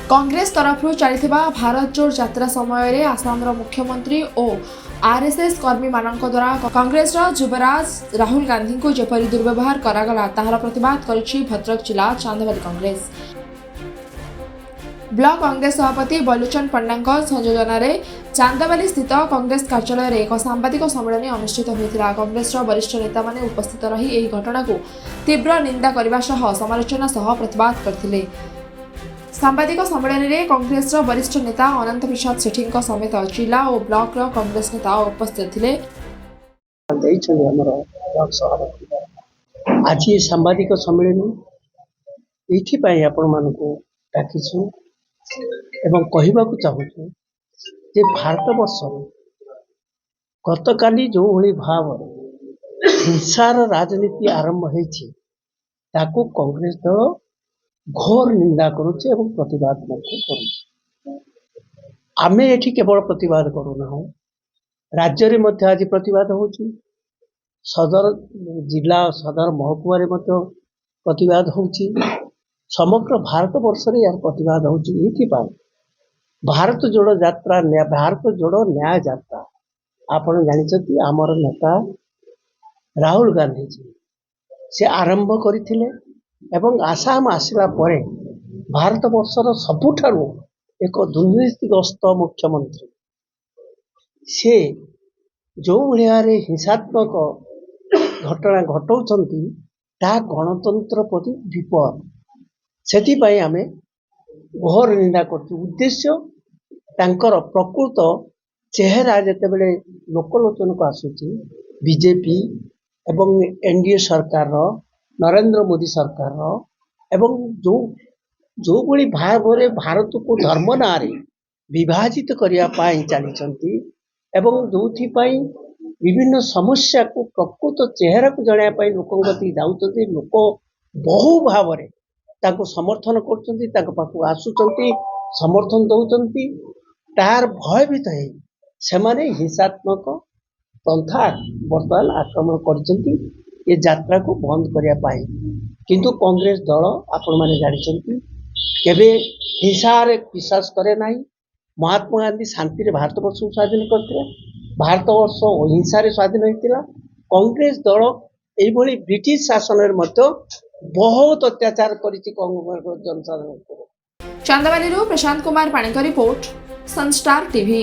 कांग्रेस तरफ चलता भारत जोड़ यात्रा समय आसाम मुख्यमंत्री और आरएसएस कर्मी मानक द्वारा कांग्रेस युवराज राहुल गांधी को जेपरी दुर्व्यवहार करागला ताहार प्रतिवाद करिछि भद्रक जिला चांदबाली कांग्रेस। ब्लॉक कांग्रेस सभापति बलुचन पंडा संयोजन में चांदबाली स्थित कांग्रेस कार्यालय में एक सांबादिक सम्मेलन अनुष्ठित होता। कांग्रेस वरिष्ठ नेता माने उपस्थित रही यह घटना को तीव्र निंदा करने समालोचना सह प्रतिवाद करते। सांबादिक सम्मेलन में कांग्रेस वरिष्ठ नेता अनंत प्रसाद सेठी समेत जिला और ब्लॉक कांग्रेस नेता उपस्थित थे। आज ये सांबादिक सम्मेलन ये आपण मान डाकिछु एवं कहवाक चाहूँ जे भारत वर्ष गत काली जो भली भाव हिंसार राजनीति आरंभ होती कांग्रेस दल घोर निंदा करुचे एवं प्रतिवाद आमे एठी केवल प्रतिवाद करूना राज्य रे मध्य आज प्रतिवाद होची सदर जिला सदर महकुमा रे मध्य प्रतिवाद होची समग्र भारत वर्ष रे यार प्रतिवाद होची एथि पाई भारत जोड़ो यात्रा भारत जोड़ो न्याय यात्रा आपण जानिछथि हमर नेता राहुल गांधी जी से आरंभ करथिले एवं आसाम आसला परे भारत वर्षर सबुठारु एक दुर्नीतिग्रस्त मुख्यमंत्री से जो भाया हिंसात्मक घटना घटाउछंती ता गणतंत्र प्रति विपद सेथिपाई आमे घोर निंदा करछु। उद्देश्य तांकर प्रकृत चेहरा जेतेबेले लोकलोचन को आसुची बीजेपी एवं एनडीए सरकार नरेंद्र मोदी सरकार एवं जो जो बड़ी भाव रे भारत को धर्म नारे विभाजित करिया पाई चली एवं जोथि पाई विभिन्न समस्या को प्रकृत चेहरा को जणाया पाई लोकों गति जाउछंती लोक बहु भाव रे ताको समर्थन करछंती ताको पाखु आसुछंती समर्थन दउछंती तार भयभीत है से माने हिंसात्मक पंथा वर्तमान आक्रमण करछंती ये यात्रा को बंद करिया पाई किंतु कांग्रेस दल आपण माने जानिछंती केबे हिंसा रे विश्वास करे नाही। महात्मा गांधी शांति रे भारत वर्ष को स्वाधीन करथिले भारत वर्ष हिंसा रे स्वाधीन होइतिला। कांग्रेस दल एई भली ब्रिटिश शासन रे मध्य बहुत अत्याचार करिछि कांग्रेस जनसाधारण। Chandbali Prashant Kumar Panikkar report Sunstar TV.